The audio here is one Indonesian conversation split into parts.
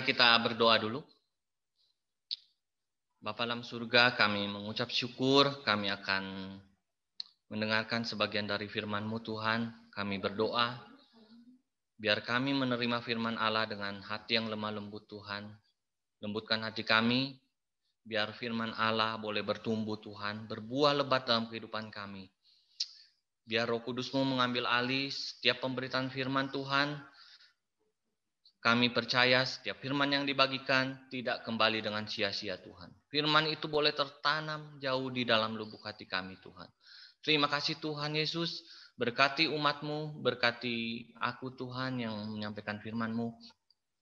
kita berdoa dulu. Bapa dalam surga, kami mengucap syukur, kami akan mendengarkan sebagian dari firman-Mu Tuhan. Kami berdoa, biar kami menerima firman Allah dengan hati yang lemah lembut Tuhan. Lembutkan hati kami, biar firman Allah boleh bertumbuh Tuhan, berbuah lebat dalam kehidupan kami. Biar Roh Kudus-Mu mengambil alih setiap pemberitaan firman Tuhan. Kami percaya setiap firman yang dibagikan tidak kembali dengan sia-sia Tuhan. Firman itu boleh tertanam jauh di dalam lubuk hati kami Tuhan. Terima kasih Tuhan Yesus, berkati umat-Mu, berkati aku Tuhan yang menyampaikan firman-Mu.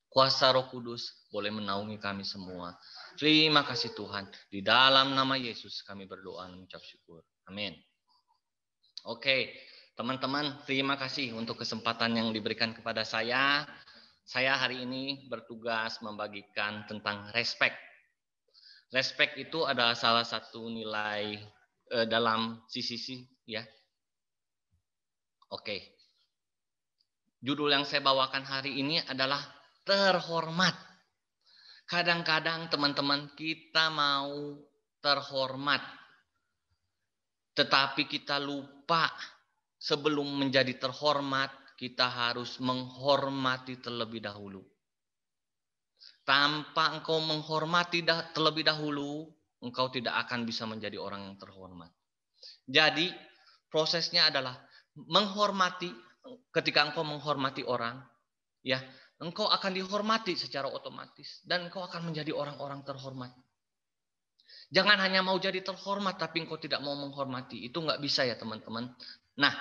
Kuasa Roh Kudus boleh menaungi kami semua. Terima kasih Tuhan. Di dalam nama Yesus kami berdoa dan mengucap syukur. Amin. Oke, teman-teman, terima kasih untuk kesempatan yang diberikan kepada saya. Saya hari ini bertugas membagikan tentang respect. Respect itu adalah salah satu nilai dalam CCC, ya. Oke. Judul yang saya bawakan hari ini adalah terhormat. Kadang-kadang teman-teman kita mau terhormat, tetapi kita lupa sebelum menjadi terhormat, kita harus menghormati terlebih dahulu. Tanpa engkau menghormati terlebih dahulu, engkau tidak akan bisa menjadi orang yang terhormat. Jadi, prosesnya adalah menghormati. Ketika engkau menghormati orang, ya, engkau akan dihormati secara otomatis dan engkau akan menjadi orang-orang terhormat. Jangan hanya mau jadi terhormat tapi engkau tidak mau menghormati. Itu nggak bisa ya teman-teman. Nah,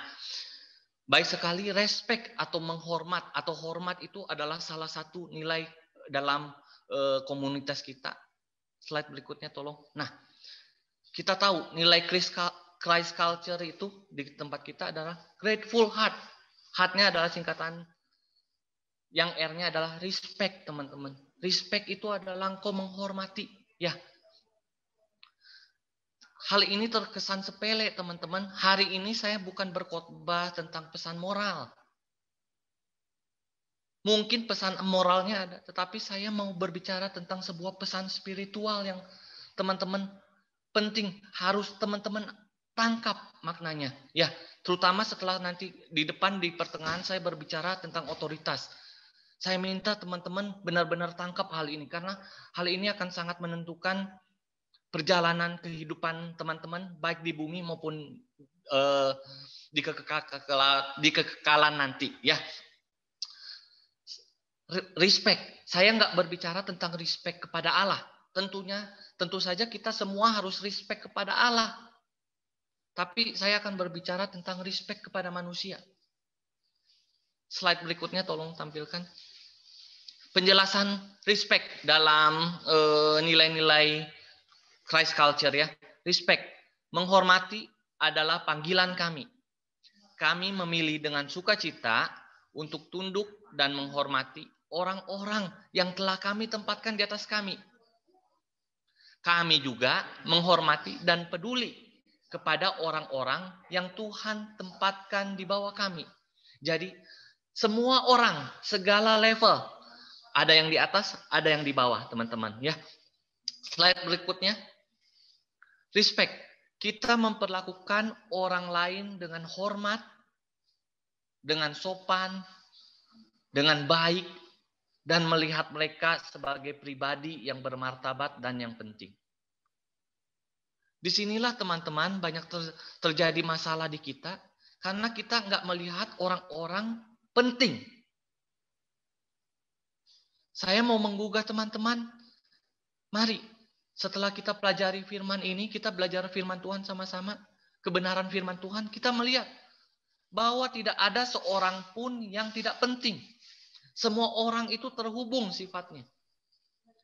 baik sekali respect atau menghormat atau hormat itu adalah salah satu nilai dalam komunitas kita. Slide berikutnya tolong. Nah, kita tahu nilai Christ culture itu di tempat kita adalah grateful heart. Heart-nya adalah singkatan yang R-nya adalah respect, teman-teman. Respect itu adalah engkau menghormati. Ya. Hal ini terkesan sepele, teman-teman. Hari ini saya bukan berkhotbah tentang pesan moral. Mungkin pesan moralnya ada, tetapi saya mau berbicara tentang sebuah pesan spiritual yang teman-teman penting harus teman-teman tangkap maknanya. Ya, terutama setelah nanti di depan di pertengahan saya berbicara tentang otoritas. Saya minta teman-teman benar-benar tangkap hal ini karena hal ini akan sangat menentukan perjalanan kehidupan teman-teman baik di bumi maupun di kekekalan nanti. Ya. Respect. Saya nggak berbicara tentang respect kepada Allah. Tentu saja kita semua harus respect kepada Allah. Tapi saya akan berbicara tentang respect kepada manusia. Slide berikutnya tolong tampilkan. Penjelasan respect dalam nilai-nilai Christ culture ya. Respect. Menghormati adalah panggilan kami. Kami memilih dengan sukacita untuk tunduk dan menghormati orang-orang yang telah kami tempatkan di atas kami. Kami juga menghormati dan peduli kepada orang-orang yang Tuhan tempatkan di bawah kami. Jadi semua orang, segala level, ada yang di atas, ada yang di bawah, teman-teman. Ya, slide berikutnya. Respect. Kita memperlakukan orang lain dengan hormat, dengan sopan, dengan baik, dan melihat mereka sebagai pribadi yang bermartabat dan yang penting. Disinilah teman-teman banyak terjadi masalah di kita karena kita nggak melihat orang-orang penting. Saya mau menggugah teman-teman, mari setelah kita pelajari firman ini, kita belajar firman Tuhan sama-sama, kebenaran firman Tuhan, kita melihat bahwa tidak ada seorang pun yang tidak penting. Semua orang itu terhubung sifatnya.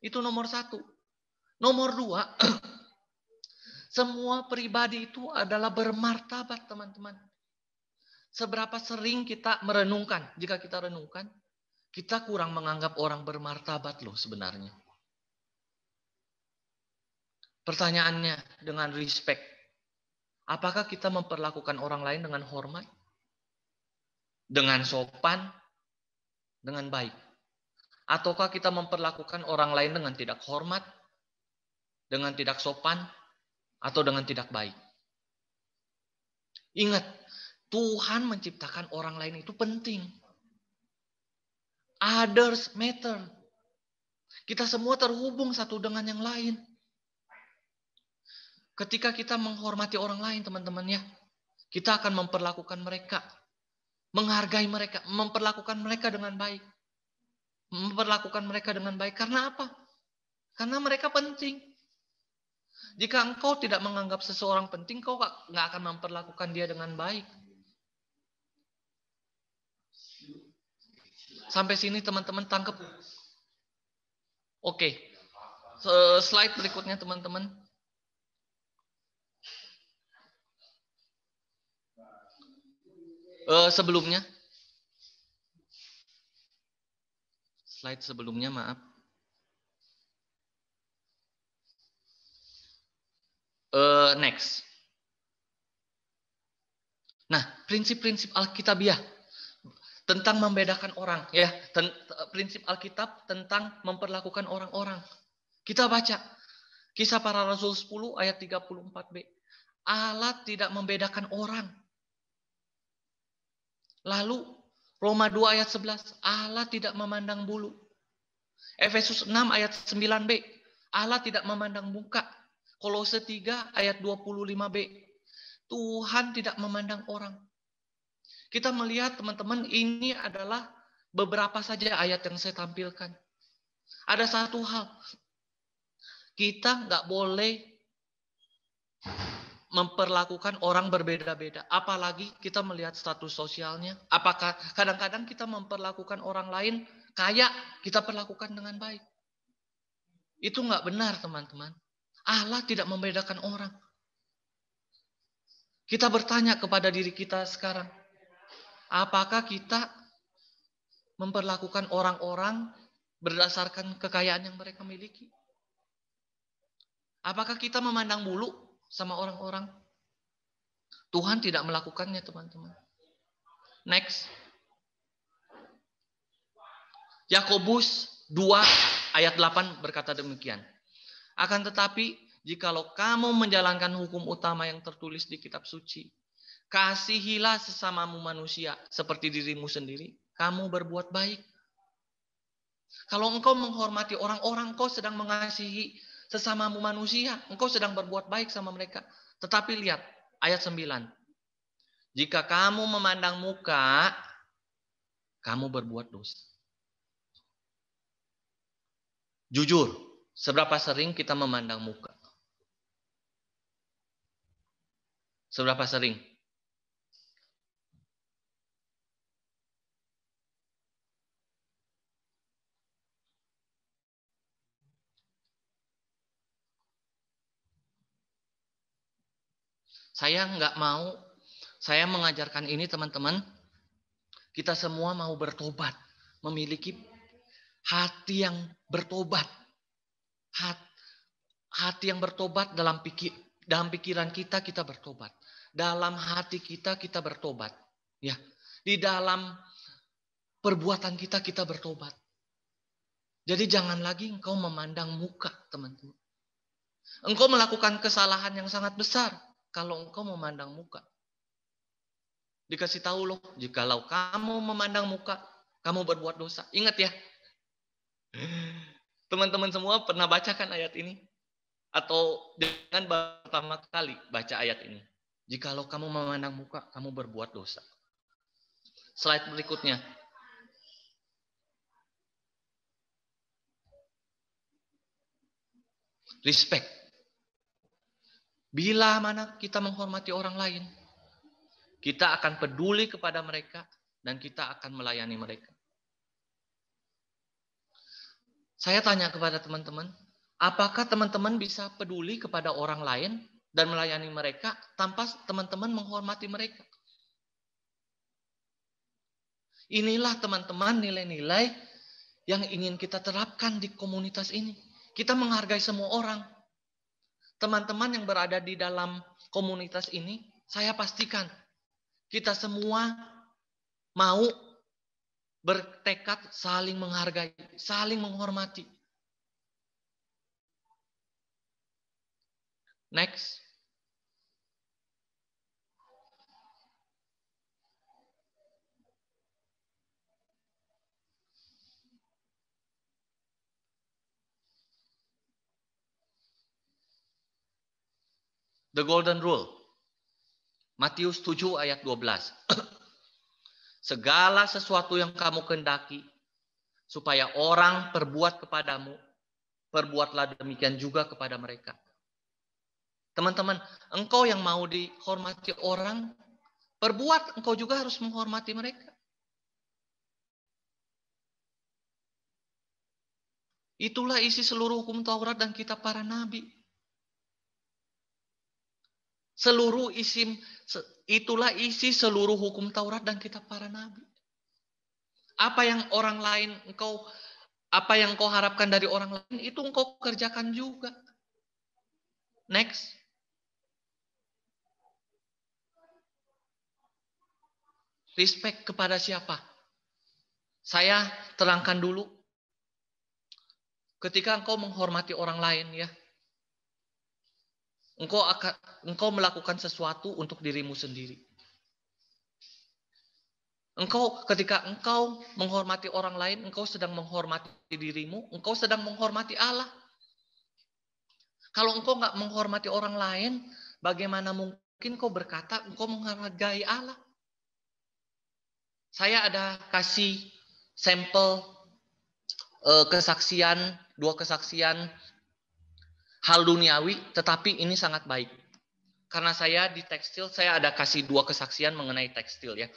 Itu nomor satu. Nomor dua, semua pribadi itu adalah bermartabat, teman-teman. Seberapa sering kita merenungkan, jika kita renungkan, kita kurang menganggap orang bermartabat loh sebenarnya. Pertanyaannya dengan respect, apakah kita memperlakukan orang lain dengan hormat? Dengan sopan? Dengan baik? Ataukah kita memperlakukan orang lain dengan tidak hormat, dengan tidak sopan, atau dengan tidak baik? Ingat, Tuhan menciptakan orang lain itu penting. Others matter. Kita semua terhubung satu dengan yang lain. Ketika kita menghormati orang lain, teman-teman ya, kita akan memperlakukan mereka, menghargai mereka, memperlakukan mereka dengan baik. Memperlakukan mereka dengan baik. Karena apa? Karena mereka penting. Jika engkau tidak menganggap seseorang penting, kau nggak akan memperlakukan dia dengan baik. Sampai sini teman-teman tangkap? Oke. Slide berikutnya teman-teman. Sebelumnya. Slide sebelumnya, maaf. Next. Nah, prinsip-prinsip Alkitabiah tentang membedakan orang, ya. Prinsip Alkitab tentang memperlakukan orang-orang. Kita baca Kisah Para Rasul 10 ayat 34b. Allah tidak membedakan orang. Lalu Roma 2 ayat 11, Allah tidak memandang bulu. Efesus 6 ayat 9b, Allah tidak memandang muka. Kolose 3 ayat 25b, Tuhan tidak memandang orang. Kita melihat teman-teman, ini adalah beberapa saja ayat yang saya tampilkan. Ada satu hal, kita nggak boleh memperlakukan orang berbeda-beda. Apalagi kita melihat status sosialnya. Apakah kadang-kadang kita memperlakukan orang lain kayak kita perlakukan dengan baik. Itu nggak benar, teman-teman. Allah tidak membedakan orang. Kita bertanya kepada diri kita sekarang. Apakah kita memperlakukan orang-orang berdasarkan kekayaan yang mereka miliki? Apakah kita memandang bulu sama orang-orang? Tuhan tidak melakukannya, teman-teman. Next. Yakobus 2 ayat 8 berkata demikian. Akan tetapi, jikalau kamu menjalankan hukum utama yang tertulis di kitab suci, kasihilah sesamamu manusia seperti dirimu sendiri, kamu berbuat baik. Kalau engkau menghormati orang-orang, engkau sedang mengasihi sesamamu manusia, engkau sedang berbuat baik sama mereka. Tetapi lihat ayat 9. Jika kamu memandang muka, kamu berbuat dosa. Jujur, seberapa sering kita memandang muka? Seberapa sering? Saya nggak mau, saya mengajarkan ini teman-teman, kita semua mau bertobat, memiliki hati yang bertobat. Hati yang bertobat dalam pikiran kita bertobat. Dalam hati kita bertobat. Ya, di dalam perbuatan kita bertobat. Jadi jangan lagi engkau memandang muka, teman-teman. Engkau melakukan kesalahan yang sangat besar kalau engkau memandang muka. Dikasih tahu loh, jikalau kamu memandang muka, kamu berbuat dosa. Ingat ya. Teman-teman semua pernah bacakan ayat ini? Atau dengan pertama kali baca ayat ini? Jikalau kamu memandang muka, kamu berbuat dosa. Slide berikutnya. Respect. Bila mana kita menghormati orang lain, kita akan peduli kepada mereka dan kita akan melayani mereka. Saya tanya kepada teman-teman, apakah teman-teman bisa peduli kepada orang lain dan melayani mereka tanpa teman-teman menghormati mereka? Inilah teman-teman nilai-nilai yang ingin kita terapkan di komunitas ini. Kita menghargai semua orang. Teman-teman yang berada di dalam komunitas ini, saya pastikan kita semua mau bertekad saling menghargai, saling menghormati. Next. The Golden Rule. Matius 7 ayat 12. Segala sesuatu yang kamu kehendaki supaya orang perbuat kepadamu, perbuatlah demikian juga kepada mereka. Teman-teman, engkau yang mau dihormati orang, perbuat engkau juga harus menghormati mereka. Itulah isi seluruh hukum Taurat dan kitab para nabi. Itulah isi seluruh hukum Taurat dan kitab para nabi. Apa yang kau harapkan dari orang lain, itu engkau kerjakan juga. Next. Respect kepada siapa? Saya terangkan dulu. Ketika engkau menghormati orang lain, ya, engkau melakukan sesuatu untuk dirimu sendiri. Ketika engkau menghormati orang lain, engkau sedang menghormati dirimu, engkau sedang menghormati Allah. Kalau engkau nggak menghormati orang lain, bagaimana mungkin kau berkata engkau menghargai Allah? Saya ada kasih sampel dua kesaksian hal duniawi, tetapi ini sangat baik. Karena saya di tekstil, saya ada kasih dua kesaksian mengenai tekstil, ya.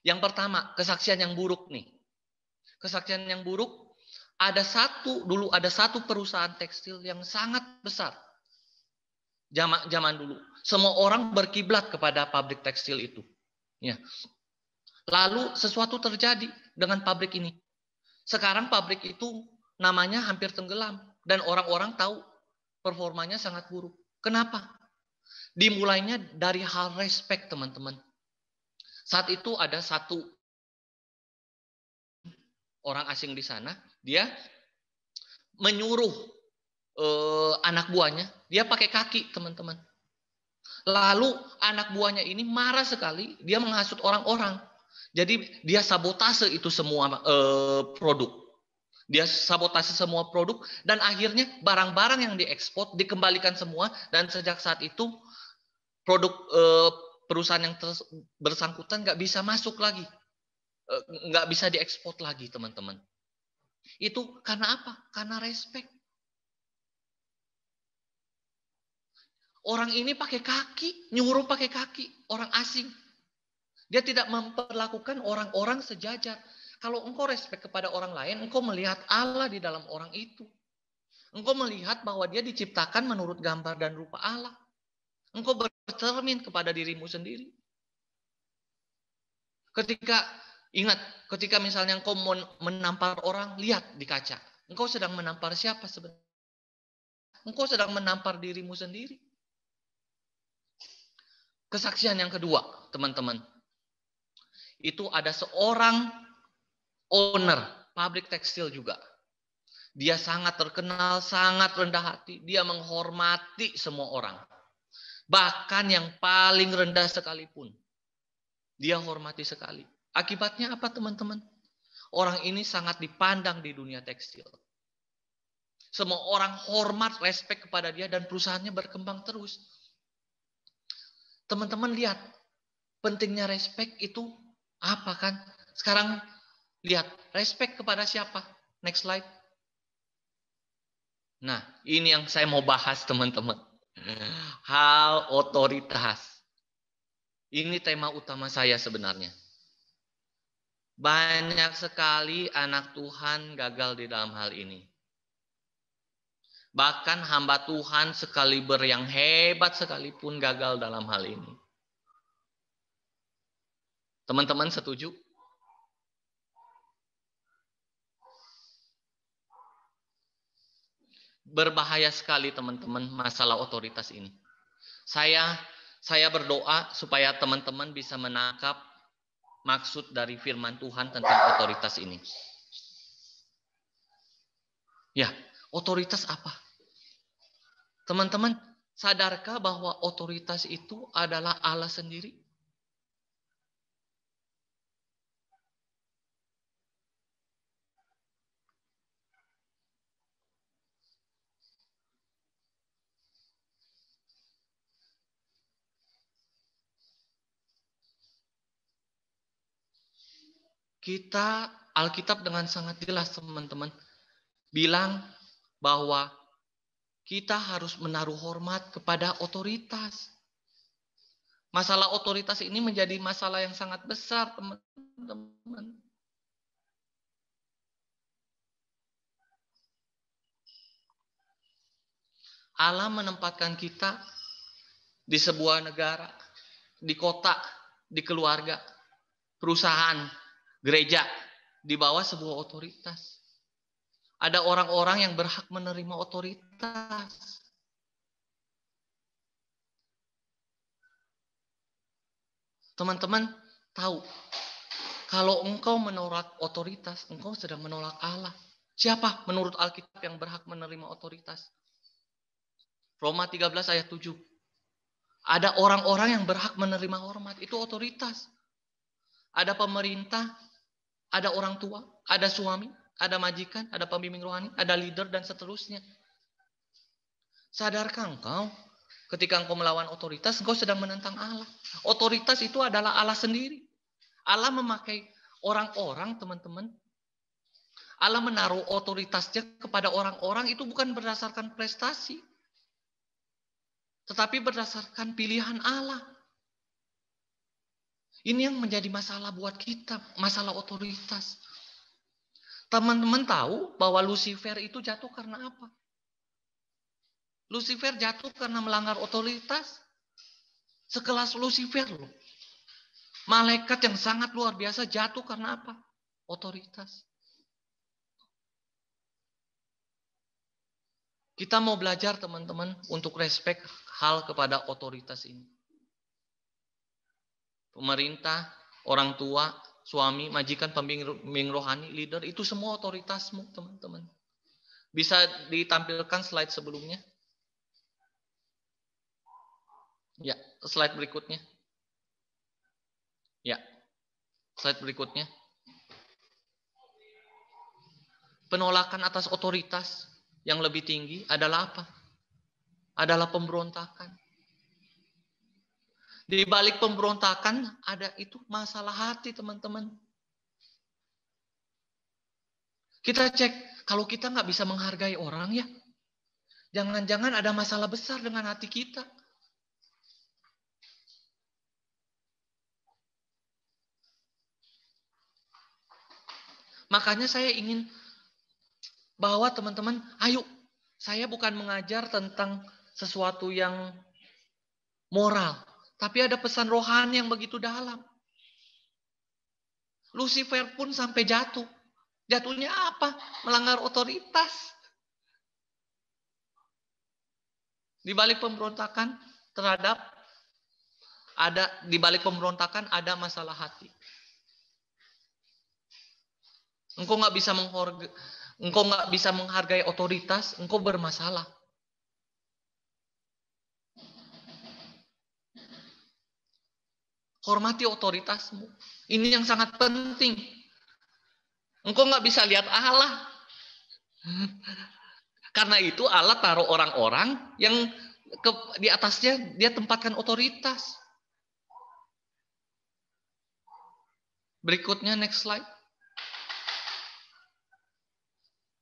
Yang pertama, kesaksian yang buruk nih. Kesaksian yang buruk, dulu ada satu perusahaan tekstil yang sangat besar. Zaman dulu. Semua orang berkiblat kepada pabrik tekstil itu. Ya. Lalu sesuatu terjadi dengan pabrik ini. Sekarang pabrik itu namanya hampir tenggelam. Dan orang-orang tahu performanya sangat buruk. Kenapa? Dimulainya dari hal respect, teman-teman. Saat itu ada satu orang asing di sana, dia menyuruh anak buahnya, dia pakai kaki, teman-teman. Lalu anak buahnya ini marah sekali, dia menghasut orang-orang. Jadi dia sabotase itu semua produk. Dia sabotase semua produk dan akhirnya barang-barang yang diekspor dikembalikan semua, dan sejak saat itu produk perusahaan yang bersangkutan nggak bisa masuk lagi, nggak bisa diekspor lagi, teman-teman. Itu karena apa? Karena respect. Orang ini pakai kaki, nyuruh pakai kaki, orang asing. Dia tidak memperlakukan orang-orang sejajar. Kalau engkau respect kepada orang lain, engkau melihat Allah di dalam orang itu. Engkau melihat bahwa dia diciptakan menurut gambar dan rupa Allah. Engkau bercermin kepada dirimu sendiri. Ketika misalnya engkau menampar orang, lihat di kaca. Engkau sedang menampar siapa sebenarnya? Engkau sedang menampar dirimu sendiri. Kesaksian yang kedua, teman-teman. Itu ada seorang owner pabrik tekstil juga. Dia sangat terkenal, sangat rendah hati. Dia menghormati semua orang. Bahkan yang paling rendah sekalipun. Dia hormati sekali. Akibatnya apa, teman-teman? Orang ini sangat dipandang di dunia tekstil. Semua orang hormat, respect kepada dia, dan perusahaannya berkembang terus. Teman-teman lihat, pentingnya respect itu apa kan? Sekarang lihat, respect kepada siapa? Next slide. Nah, ini yang saya mau bahas, teman-teman. Hal otoritas. Ini tema utama saya sebenarnya. Banyak sekali anak Tuhan gagal di dalam hal ini. Bahkan hamba Tuhan sekaliber yang hebat sekalipun gagal dalam hal ini. Teman-teman setuju? Berbahaya sekali, teman-teman, masalah otoritas ini. Saya berdoa supaya teman-teman bisa menangkap maksud dari firman Tuhan tentang otoritas ini. Ya, otoritas apa? Teman-teman, sadarkah bahwa otoritas itu adalah Allah sendiri? Kita Alkitab dengan sangat jelas, teman-teman, bilang bahwa kita harus menaruh hormat kepada otoritas. Masalah otoritas ini menjadi masalah yang sangat besar, teman-teman. Allah menempatkan kita di sebuah negara, di kota, di keluarga, perusahaan, gereja, di bawah sebuah otoritas. Ada orang-orang yang berhak menerima otoritas. Teman-teman tahu, kalau engkau menolak otoritas, engkau sedang menolak Allah. Siapa menurut Alkitab yang berhak menerima otoritas? Roma 13 ayat 7. Ada orang-orang yang berhak menerima hormat, itu otoritas. Ada pemerintah, ada orang tua, ada suami, ada majikan, ada pembimbing rohani, ada leader, dan seterusnya. Sadarkah engkau, ketika engkau melawan otoritas, engkau sedang menentang Allah. Otoritas itu adalah Allah sendiri. Allah memakai orang-orang, teman-teman. Allah menaruh otoritasnya kepada orang-orang itu bukan berdasarkan prestasi, tetapi berdasarkan pilihan Allah. Ini yang menjadi masalah buat kita, masalah otoritas. Teman-teman tahu bahwa Lucifer itu jatuh karena apa? Lucifer jatuh karena melanggar otoritas. Sekelas Lucifer loh. Malaikat yang sangat luar biasa jatuh karena apa? Otoritas. Kita mau belajar, teman-teman, untuk respect hal kepada otoritas ini. Pemerintah, orang tua, suami, majikan, pembimbing rohani, leader, itu semua otoritasmu, teman-teman. Bisa ditampilkan slide sebelumnya? Ya, slide berikutnya. Ya, slide berikutnya. Penolakan atas otoritas yang lebih tinggi adalah apa? Adalah pemberontakan. Di balik pemberontakan ada itu masalah hati, teman-teman. Kita cek, kalau kita nggak bisa menghargai orang ya, jangan-jangan ada masalah besar dengan hati kita. Makanya saya ingin bahwa teman-teman, ayo, saya bukan mengajar tentang sesuatu yang moral, tapi ada pesan rohani yang begitu dalam. Lucifer pun sampai jatuh. Jatuhnya apa? Melanggar otoritas. Di balik pemberontakan terhadap di balik pemberontakan ada masalah hati. Engkau nggak bisa menghargai otoritas, engkau bermasalah. Hormati otoritasmu. Ini yang sangat penting. Engkau nggak bisa lihat Allah. Karena itu Allah taruh orang-orang yang di atasnya dia tempatkan otoritas. Berikutnya next slide.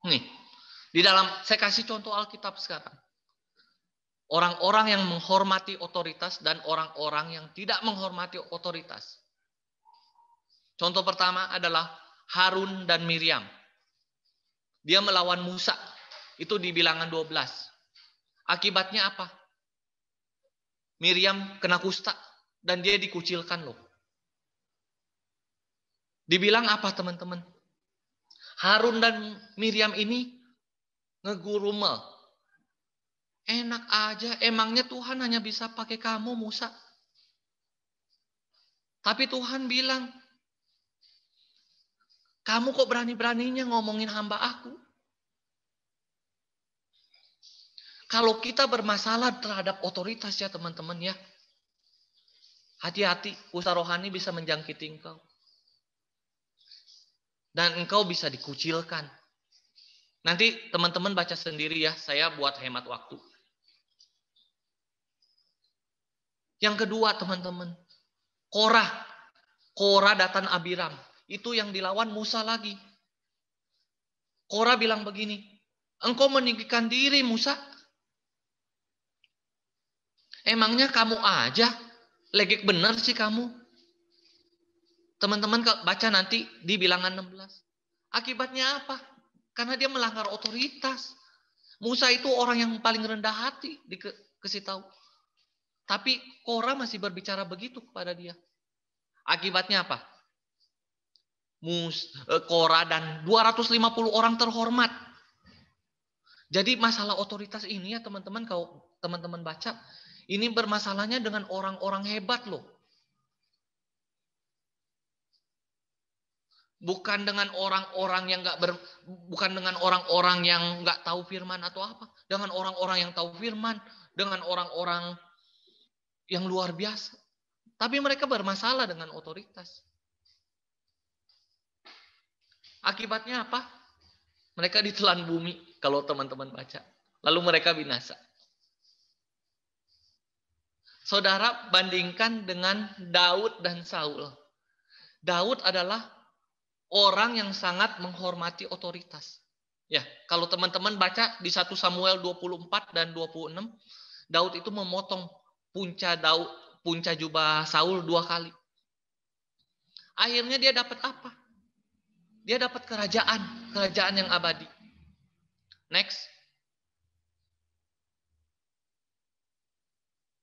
Nih, saya kasih contoh Alkitab sekarang. Orang-orang yang menghormati otoritas dan orang-orang yang tidak menghormati otoritas. Contoh pertama adalah Harun dan Miriam. Dia melawan Musa. Itu di Bilangan 12. Akibatnya apa? Miriam kena kusta dan dia dikucilkan loh. Dibilang apa, teman-teman? Harun dan Miriam ini ngegurumel. Enak aja, emangnya Tuhan hanya bisa pakai kamu, Musa? Tapi Tuhan bilang, Kamu kok berani-beraninya ngomongin hamba aku? Kalau kita bermasalah terhadap otoritas ya teman-teman ya, hati-hati, usaha rohani bisa menjangkiti engkau. Dan engkau bisa dikucilkan. Nanti teman-teman baca sendiri ya, saya buat hemat waktu. Yang kedua teman-teman, Korah Datan Abiram. Itu yang dilawan Musa lagi. Korah bilang begini, engkau meninggikan diri Musa. Emangnya kamu aja, legek bener sih kamu. Teman-teman baca nanti di bilangan 16. Akibatnya apa? Karena dia melanggar otoritas. Musa itu orang yang paling rendah hati, dikasih tahu. Tapi Korah masih berbicara begitu kepada dia. Akibatnya apa? Korah dan 250 orang terhormat. Jadi masalah otoritas ini ya teman-teman, kalau teman-teman baca, ini bermasalahnya dengan orang-orang hebat loh. Bukan dengan orang-orang yang nggak tahu firman atau apa, dengan orang-orang yang tahu firman, dengan orang-orang yang luar biasa. Tapi mereka bermasalah dengan otoritas. Akibatnya apa? Mereka ditelan bumi kalau teman-teman baca. Lalu mereka binasa. Saudara bandingkan dengan Daud dan Saul. Daud adalah orang yang sangat menghormati otoritas. Ya, kalau teman-teman baca di 1 Samuel 24 dan 26, Daud itu memotong punca jubah Saul 2 kali. Akhirnya dia dapat apa? Dia dapat kerajaan yang abadi. Next.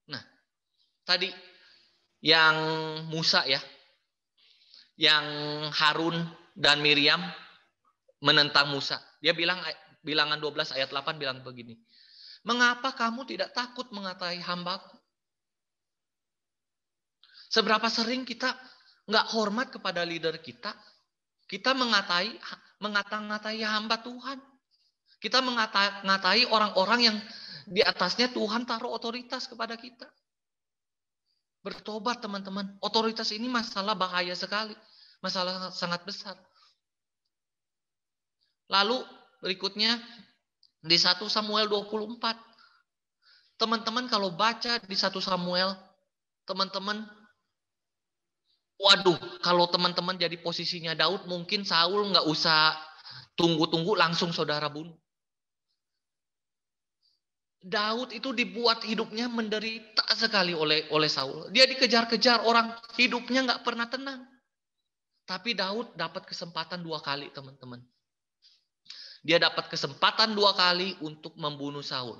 Nah, tadi yang Musa ya, yang Harun dan Miriam menentang Musa. Dia bilang, bilangan 12 ayat 8 bilang begini. Mengapa kamu tidak takut mengatai hambaku? Seberapa sering kita nggak hormat kepada leader kita? Kita mengata-ngatai hamba Tuhan. Kita mengata-ngatai orang-orang yang di atasnya Tuhan taruh otoritas kepada kita. Bertobat teman-teman. Otoritas ini masalah bahaya sekali. Masalah sangat besar. Lalu berikutnya di 1 Samuel 24. Teman-teman kalau baca di 1 Samuel, teman-teman, waduh, kalau teman-teman jadi posisinya Daud, mungkin Saul nggak usah tunggu-tunggu, langsung saudara bunuh. Daud itu dibuat hidupnya menderita sekali oleh Saul. Dia dikejar-kejar, orang hidupnya nggak pernah tenang. Tapi Daud dapat kesempatan 2 kali, teman-teman. Dia dapat kesempatan 2 kali untuk membunuh Saul.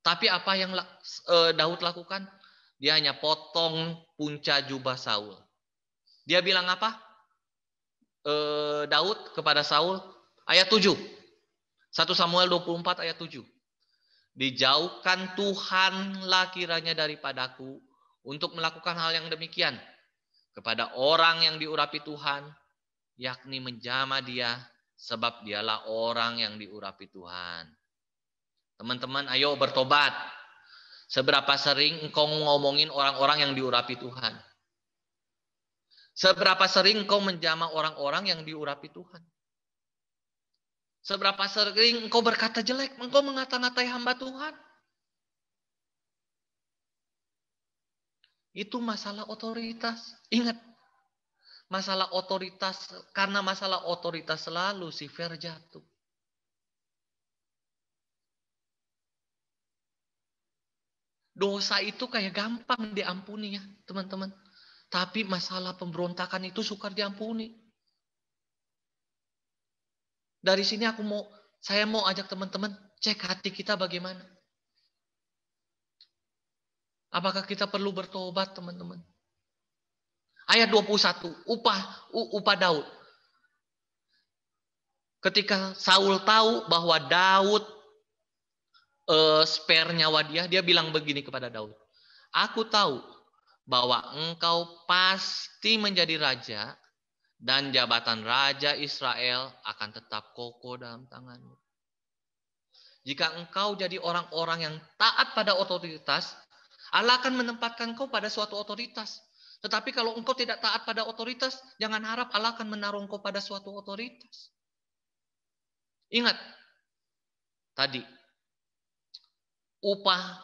Tapi apa yang Daud lakukan? Dia hanya potong punca jubah Saul. Dia bilang apa? Daud kepada Saul, ayat 7. 1 Samuel 24 ayat 7. Dijauhkan Tuhanlah kiranya daripadaku untuk melakukan hal yang demikian kepada orang yang diurapi Tuhan, yakni menjamah dia, sebab dialah orang yang diurapi Tuhan. Teman-teman, ayo bertobat. Seberapa sering engkau ngomongin orang-orang yang diurapi Tuhan? Seberapa sering engkau menjamah orang-orang yang diurapi Tuhan? Seberapa sering engkau berkata jelek, engkau mengata-ngatai hamba Tuhan? Itu masalah otoritas. Ingat, masalah otoritas, karena masalah otoritas selalu si Fer jatuh. Dosa itu kayak gampang diampuni ya, teman-teman. Tapi masalah pemberontakan itu sukar diampuni. Dari sini saya mau ajak teman-teman cek hati kita bagaimana. Apakah kita perlu bertobat, teman-teman? Ayat 21, upah Daud. Ketika Saul tahu bahwa Daud spare nyawa dia bilang begini kepada Daud. Aku tahu bahwa engkau pasti menjadi raja dan jabatan Raja Israel akan tetap kokoh dalam tanganmu. Jika engkau jadi orang-orang yang taat pada otoritas, Allah akan menempatkan engkau pada suatu otoritas. Tetapi kalau engkau tidak taat pada otoritas, jangan harap Allah akan menaruh engkau pada suatu otoritas. Ingat, tadi, upah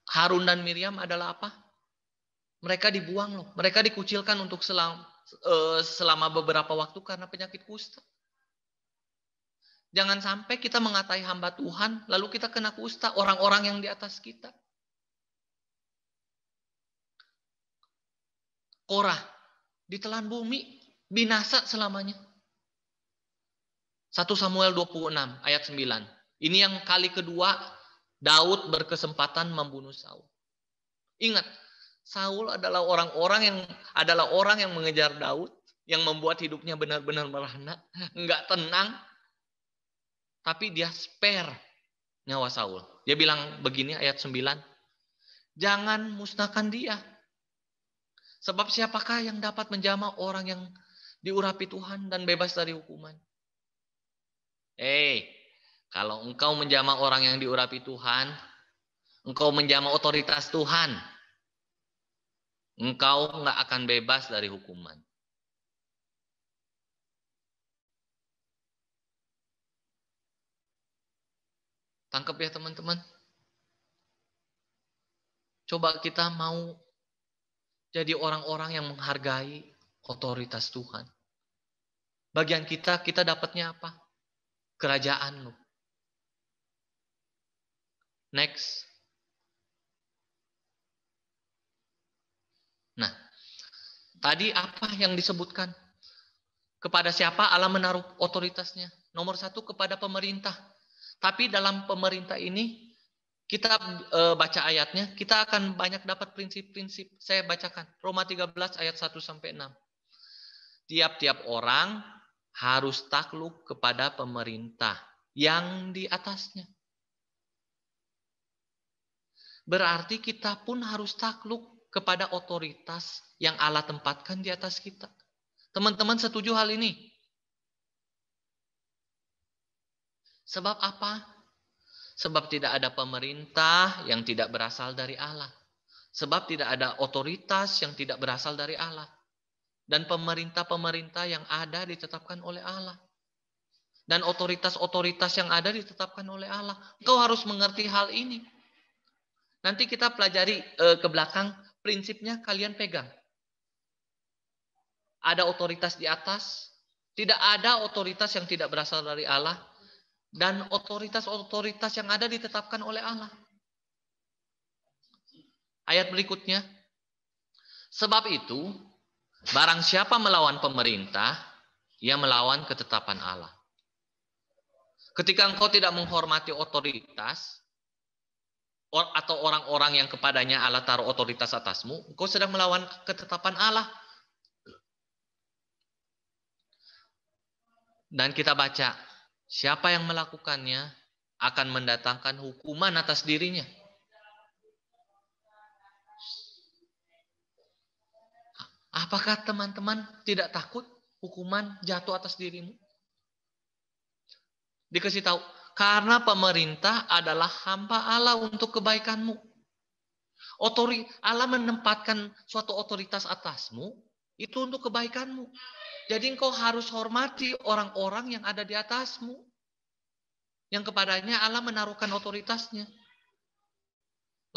Harun dan Miriam adalah apa? Mereka dibuang loh. Mereka dikucilkan untuk selama beberapa waktu karena penyakit kusta. Jangan sampai kita mengatai hamba Tuhan, lalu kita kena kusta, orang-orang yang di atas kita. Korah, ditelan bumi, binasa selamanya. 1 Samuel 26 ayat 9. Ini yang kali kedua Daud berkesempatan membunuh Saul. Ingat, Saul adalah orang yang mengejar Daud, yang membuat hidupnya benar-benar merana, enggak tenang. Tapi dia spare nyawa Saul. Dia bilang begini ayat 9. Jangan musnahkan dia. Sebab siapakah yang dapat menjamah orang yang diurapi Tuhan dan bebas dari hukuman? Kalau engkau menjamah orang yang diurapi Tuhan, engkau menjamah otoritas Tuhan. Engkau nggak akan bebas dari hukuman. Tangkap ya teman-teman. Coba kita mau jadi orang-orang yang menghargai otoritas Tuhan. Bagian kita dapatnya apa? Kerajaan loh. Next. Nah, tadi apa yang disebutkan? Kepada siapa Allah menaruh otoritasnya? Nomor 1 kepada pemerintah. Tapi dalam pemerintah ini, kita baca ayatnya, kita akan banyak dapat prinsip-prinsip. Saya bacakan, Roma 13 ayat 1-6. Tiap-tiap orang harus takluk kepada pemerintah yang di atasnya. Berarti kita pun harus takluk kepada otoritas yang Allah tempatkan di atas kita. Teman-teman setuju hal ini? Sebab apa? Sebab tidak ada pemerintah yang tidak berasal dari Allah. Sebab tidak ada otoritas yang tidak berasal dari Allah. Dan pemerintah-pemerintah yang ada ditetapkan oleh Allah. Dan otoritas-otoritas yang ada ditetapkan oleh Allah. Engkau harus mengerti hal ini. Nanti kita pelajari ke belakang, prinsipnya kalian pegang. Ada otoritas di atas. Tidak ada otoritas yang tidak berasal dari Allah. Dan otoritas-otoritas yang ada ditetapkan oleh Allah. Ayat berikutnya. Sebab itu, barang siapa melawan pemerintah, ia melawan ketetapan Allah. Ketika engkau tidak menghormati otoritas, atau orang-orang yang kepadanya Allah taruh otoritas atasmu, engkau sedang melawan ketetapan Allah. Dan kita baca, siapa yang melakukannya akan mendatangkan hukuman atas dirinya. Apakah teman-teman tidak takut hukuman jatuh atas dirimu? Dikasih tahu, karena pemerintah adalah hamba Allah untuk kebaikanmu. Allah menempatkan suatu otoritas atasmu, itu untuk kebaikanmu. Jadi engkau harus hormati orang-orang yang ada di atasmu. Yang kepadanya Allah menaruhkan otoritasnya.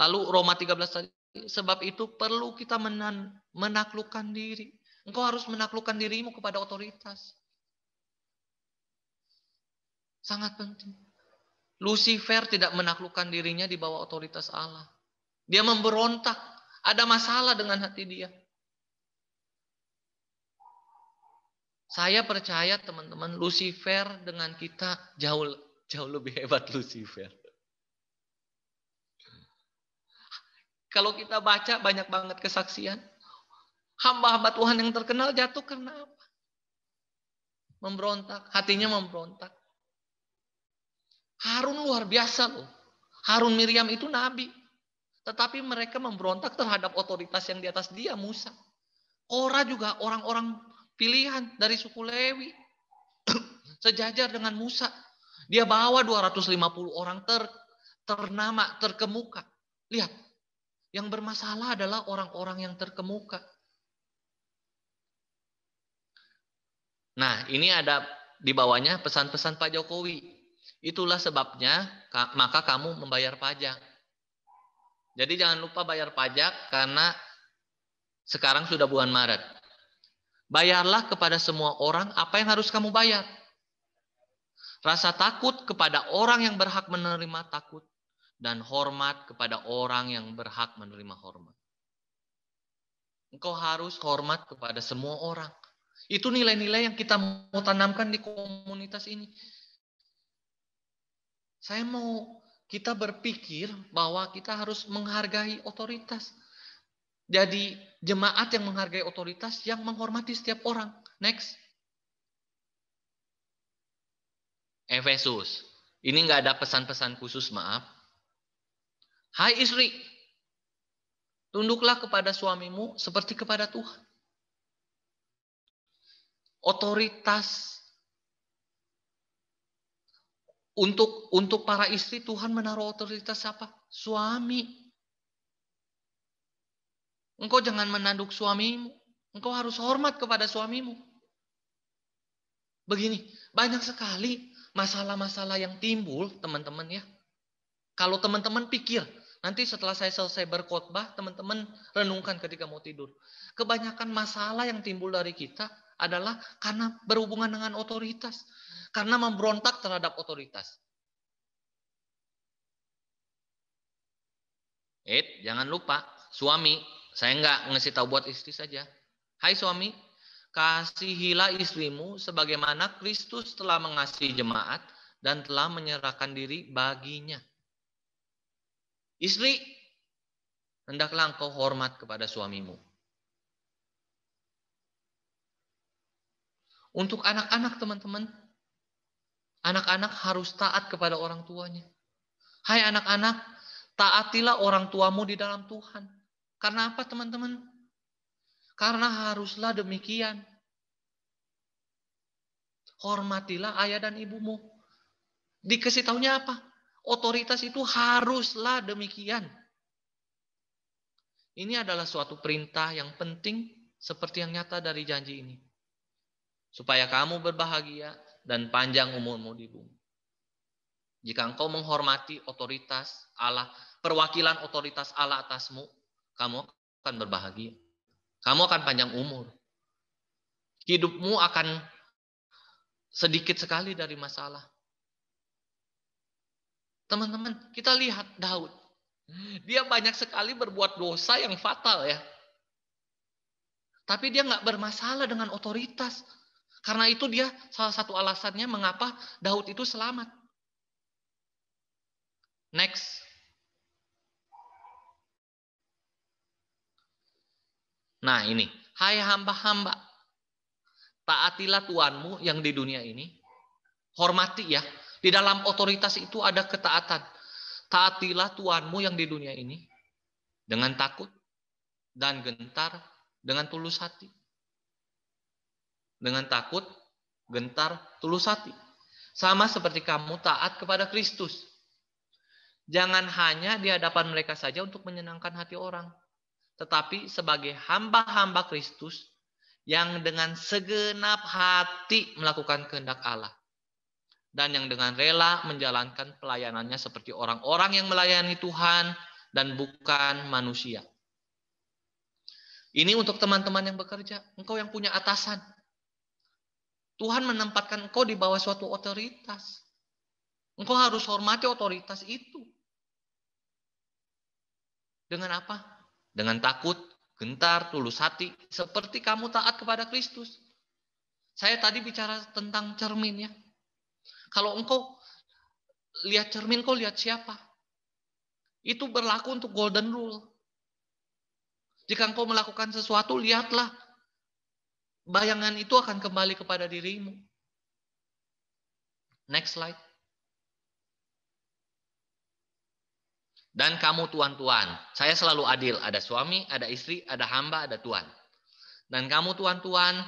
Lalu Roma 13 tadi, sebab itu perlu kita menaklukkan diri. Engkau harus menaklukkan dirimu kepada otoritas. Sangat penting. Lucifer tidak menaklukkan dirinya di bawah otoritas Allah. Dia memberontak. Ada masalah dengan hati dia. Saya percaya teman-teman, Lucifer dengan kita jauh lebih hebat Lucifer. Kalau kita baca banyak banget kesaksian. Hamba-hamba Tuhan yang terkenal jatuh karena apa? Memberontak. Hatinya memberontak. Harun luar biasa loh. Harun Miriam itu nabi. Tetapi mereka memberontak terhadap otoritas yang di atas dia, Musa. Korah juga orang-orang pilihan dari suku Lewi. Sejajar dengan Musa. Dia bawa 250 orang ternama, terkemuka. Lihat, yang bermasalah adalah orang-orang yang terkemuka. Nah, ini ada di bawahnya pesan-pesan Pak Jokowi. Itulah sebabnya maka kamu membayar pajak. Jadi jangan lupa bayar pajak karena sekarang sudah bulan Maret. Bayarlah kepada semua orang apa yang harus kamu bayar. Rasa takut kepada orang yang berhak menerima takut. Dan hormat kepada orang yang berhak menerima hormat. Engkau harus hormat kepada semua orang. Itu nilai-nilai yang kita mau tanamkan di komunitas ini. Saya mau kita berpikir bahwa kita harus menghargai otoritas. Jadi jemaat yang menghargai otoritas, yang menghormati setiap orang. Next. Efesus. Ini nggak ada pesan-pesan khusus, maaf. Hai istri, tunduklah kepada suamimu seperti kepada Tuhan. Otoritas untuk para istri, Tuhan menaruh otoritas siapa? Suami. Engkau jangan menanduk suamimu. Engkau harus hormat kepada suamimu. Begini, banyak sekali masalah-masalah yang timbul, teman-teman ya. Kalau teman-teman pikir, nanti setelah saya selesai berkhotbah, teman-teman renungkan ketika mau tidur. Kebanyakan masalah yang timbul dari kita adalah karena berhubungan dengan otoritas. Karena memberontak terhadap otoritas. Jangan lupa, suami, saya nggak ngasih tahu buat istri saja. Hai suami, kasihilah istrimu sebagaimana Kristus telah mengasihi jemaat dan telah menyerahkan diri baginya. Istri, hendaklah engkau hormat kepada suamimu. Untuk anak-anak, teman-teman, anak-anak harus taat kepada orang tuanya. Hai anak-anak, taatilah orang tuamu di dalam Tuhan. Karena apa, teman-teman? Karena haruslah demikian. Hormatilah ayah dan ibumu. Dikasih taunya apa? Otoritas itu haruslah demikian. Ini adalah suatu perintah yang penting seperti yang nyata dari janji ini. Supaya kamu berbahagia dan panjang umurmu di bumi. Jika engkau menghormati otoritas Allah, perwakilan otoritas Allah atasmu, kamu akan berbahagia. Kamu akan panjang umur. Hidupmu akan sedikit sekali dari masalah. Teman-teman, kita lihat Daud. Dia banyak sekali berbuat dosa yang fatal ya. Tapi dia nggak bermasalah dengan otoritas. Karena itu dia salah satu alasannya mengapa Daud itu selamat. Next. Nah ini, hai hamba-hamba, taatilah Tuhanmu yang di dunia ini. Hormati ya, di dalam otoritas itu ada ketaatan. Taatilah Tuhanmu yang di dunia ini dengan takut dan gentar, dengan tulus hati. Dengan takut, gentar, tulus hati. Sama seperti kamu taat kepada Kristus. Jangan hanya di hadapan mereka saja untuk menyenangkan hati orang. Tetapi sebagai hamba-hamba Kristus yang dengan segenap hati melakukan kehendak Allah. Dan yang dengan rela menjalankan pelayanannya seperti orang-orang yang melayani Tuhan dan bukan manusia. Ini untuk teman-teman yang bekerja. Engkau yang punya atasan. Tuhan menempatkan engkau di bawah suatu otoritas. Engkau harus hormati otoritas itu. Dengan apa? Dengan takut, gentar, tulus hati. Seperti kamu taat kepada Kristus. Saya tadi bicara tentang cermin ya. Kalau engkau lihat cermin, kau lihat siapa? Itu berlaku untuk golden rule. Jika engkau melakukan sesuatu, lihatlah. Bayangan itu akan kembali kepada dirimu. Next slide. Dan kamu tuan-tuan. Saya selalu adil. Ada suami, ada istri, ada hamba, ada tuan. Dan kamu tuan-tuan,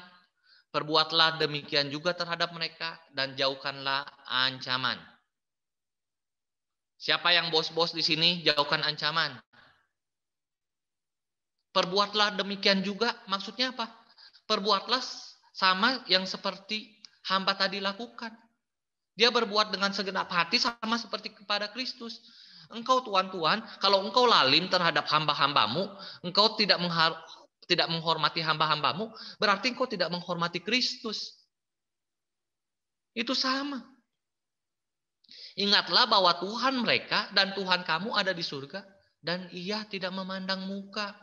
Perbuatlah demikian juga terhadap mereka dan jauhkanlah ancaman. Siapa yang bos-bos di sini? Jauhkan ancaman. Perbuatlah demikian juga, maksudnya apa? Perbuatlah sama yang seperti hamba tadi lakukan. Dia berbuat dengan segenap hati sama seperti kepada Kristus. Engkau Tuhan, kalau engkau lalim terhadap hamba-hambamu, engkau tidak menghormati hamba-hambamu, berarti engkau tidak menghormati Kristus. Itu sama. Ingatlah bahwa Tuhan mereka dan Tuhan kamu ada di surga, dan Ia tidak memandang muka.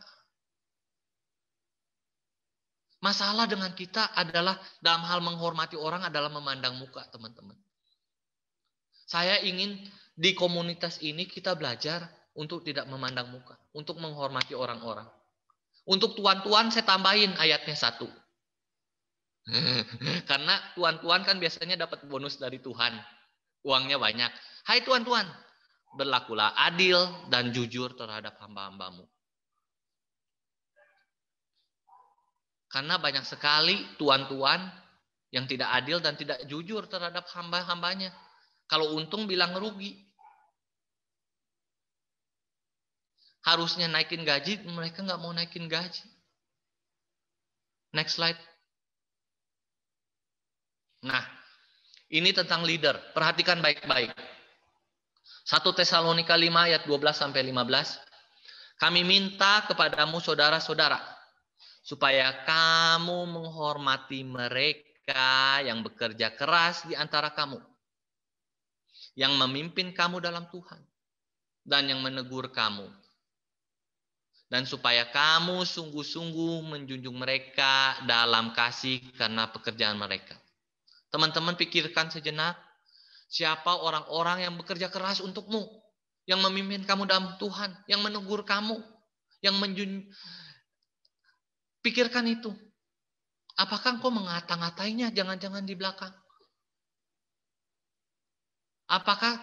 Masalah dengan kita adalah dalam hal menghormati orang adalah memandang muka, teman-teman. Saya ingin di komunitas ini kita belajar untuk tidak memandang muka, untuk menghormati orang-orang. Untuk tuan-tuan saya tambahin ayatnya 1. Karena tuan-tuan kan biasanya dapat bonus dari Tuhan. Uangnya banyak. Hai tuan-tuan, berlakulah adil dan jujur terhadap hamba-hambamu. Karena banyak sekali tuan-tuan yang tidak adil dan tidak jujur terhadap hamba-hambanya. Kalau untung bilang rugi. Harusnya naikin gaji, mereka nggak mau naikin gaji. Next slide. Nah, ini tentang leader. Perhatikan baik-baik. 1 Tesalonika 5 ayat 12-15. Kami minta kepadamu saudara-saudara, supaya kamu menghormati mereka yang bekerja keras di antara kamu, yang memimpin kamu dalam Tuhan, dan yang menegur kamu. Dan supaya kamu sungguh-sungguh menjunjung mereka dalam kasih karena pekerjaan mereka. Teman-teman pikirkan sejenak, siapa orang-orang yang bekerja keras untukmu, yang memimpin kamu dalam Tuhan, yang menegur kamu, yang pikirkan itu. Apakah engkau mengata-ngatainya jangan-jangan di belakang? Apakah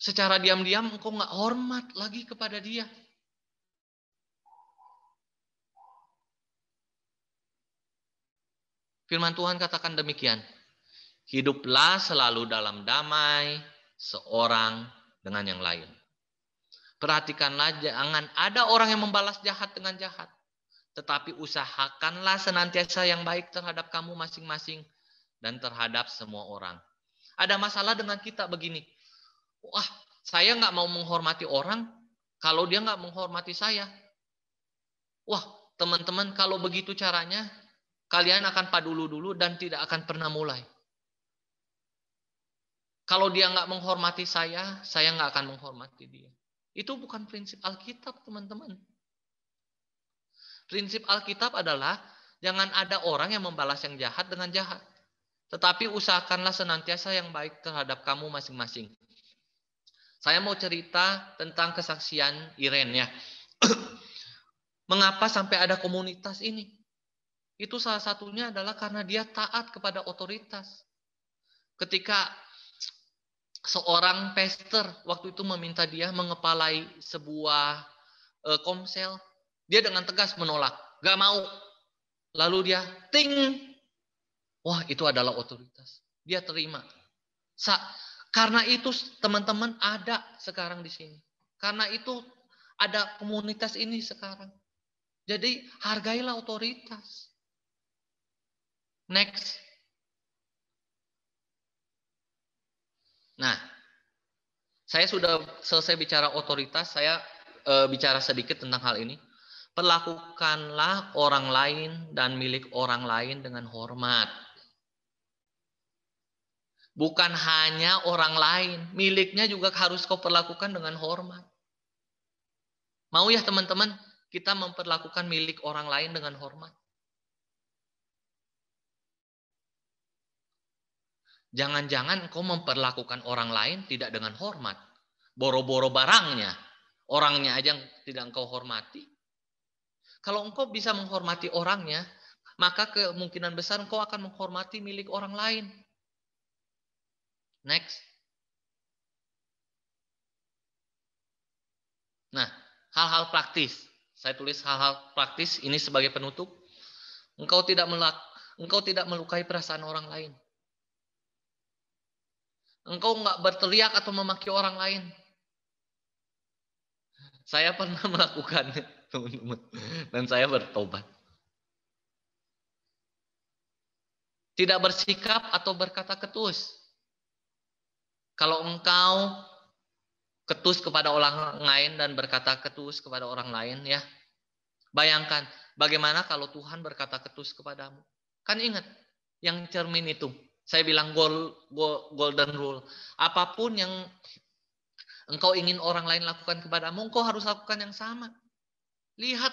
secara diam-diam engkau nggak hormat lagi kepada dia? Firman Tuhan katakan demikian. Hiduplah selalu dalam damai seorang dengan yang lain. Perhatikanlah jangan ada orang yang membalas jahat dengan jahat. Tetapi usahakanlah senantiasa yang baik terhadap kamu masing-masing dan terhadap semua orang. Ada masalah dengan kita begini. Wah, saya nggak mau menghormati orang kalau dia nggak menghormati saya. Wah, teman-teman, kalau begitu caranya, kalian akan padulu-dulu dan tidak akan pernah mulai. Kalau dia nggak menghormati saya nggak akan menghormati dia. Itu bukan prinsip Alkitab, teman-teman. Prinsip Alkitab adalah jangan ada orang yang membalas yang jahat dengan jahat. Tetapi usahakanlah senantiasa yang baik terhadap kamu masing-masing. Saya mau cerita tentang kesaksian Iren ya. Mengapa sampai ada komunitas ini? Itu salah satunya adalah karena dia taat kepada otoritas. Ketika seorang pastor waktu itu meminta dia mengepalai sebuah komsel, dia dengan tegas menolak, gak mau. Lalu dia ting, wah itu adalah otoritas. Dia terima. Karena itu teman-teman ada sekarang di sini. Karena itu ada komunitas ini sekarang. Jadi hargailah otoritas. Next. Nah, saya sudah selesai bicara otoritas, saya bicara sedikit tentang hal ini. Perlakukanlah orang lain dan milik orang lain dengan hormat. Bukan hanya orang lain, miliknya juga harus kau perlakukan dengan hormat. Mau ya teman-teman, kita memperlakukan milik orang lain dengan hormat. Jangan-jangan kau memperlakukan orang lain tidak dengan hormat. Boro-boro barangnya, orangnya aja tidak engkau hormati. Kalau engkau bisa menghormati orangnya, maka kemungkinan besar engkau akan menghormati milik orang lain. Next. Nah, hal-hal praktis. Saya tulis hal-hal praktis ini sebagai penutup. Engkau tidak engkau tidak melukai perasaan orang lain. Engkau nggak berteriak atau memaki orang lain. Saya pernah melakukannya, teman-teman. Dan saya bertobat. Tidak bersikap atau berkata ketus. Kalau engkau ketus kepada orang lain dan berkata ketus kepada orang lain, ya, bayangkan bagaimana kalau Tuhan berkata ketus kepadamu. Kan ingat yang cermin itu. Saya bilang golden rule. Apapun yang engkau ingin orang lain lakukan kepadamu, engkau harus lakukan yang sama. Lihat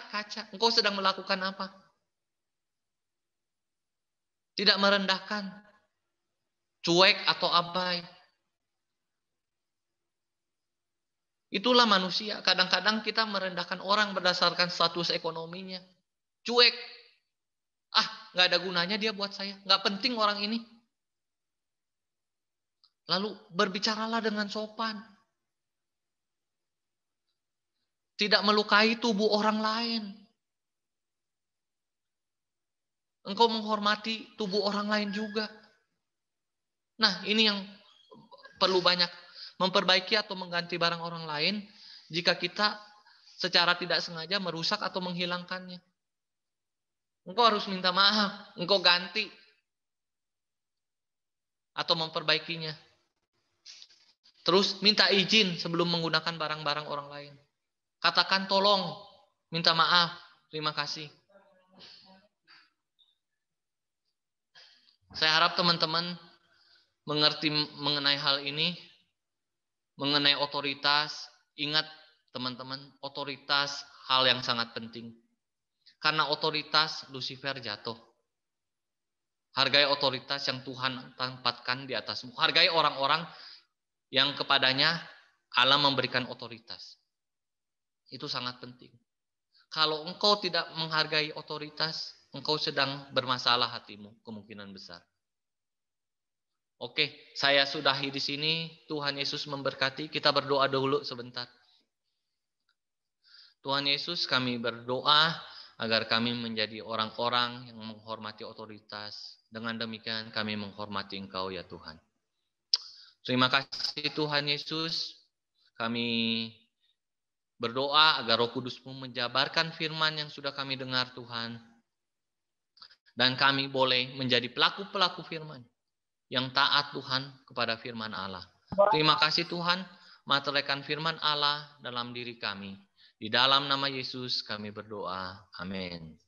kaca. Engkau sedang melakukan apa? Tidak merendahkan, cuek atau abai. Itulah manusia. Kadang-kadang kita merendahkan orang berdasarkan status ekonominya. Cuek. Nggak ada gunanya dia buat saya. Nggak penting orang ini. Lalu berbicaralah dengan sopan. Tidak melukai tubuh orang lain. Engkau menghormati tubuh orang lain juga. Nah, ini yang perlu banyak. Memperbaiki atau mengganti barang orang lain jika kita secara tidak sengaja merusak atau menghilangkannya. Engkau harus minta maaf, engkau ganti atau memperbaikinya. Terus minta izin sebelum menggunakan barang-barang orang lain. Katakan tolong, minta maaf, terima kasih. Saya harap teman-teman mengerti mengenai hal ini, mengenai otoritas. Ingat teman-teman, otoritas hal yang sangat penting. Karena otoritas Lucifer jatuh. Hargai otoritas yang Tuhan tempatkan di atasmu. Hargai orang-orang yang kepadanya Allah memberikan otoritas. Itu sangat penting. Kalau engkau tidak menghargai otoritas, engkau sedang bermasalah hatimu, kemungkinan besar. Oke, saya sudahi di sini. Tuhan Yesus memberkati. Kita berdoa dulu sebentar. Tuhan Yesus, kami berdoa agar kami menjadi orang-orang yang menghormati otoritas. Dengan demikian kami menghormati Engkau ya Tuhan. Terima kasih Tuhan Yesus. Kami berdoa agar Roh Kudus-Mu menjabarkan firman yang sudah kami dengar Tuhan. Dan kami boleh menjadi pelaku-pelaku firman yang taat Tuhan kepada firman Allah. Terima kasih Tuhan, meteraikan firman Allah dalam diri kami. Di dalam nama Yesus kami berdoa. Amin.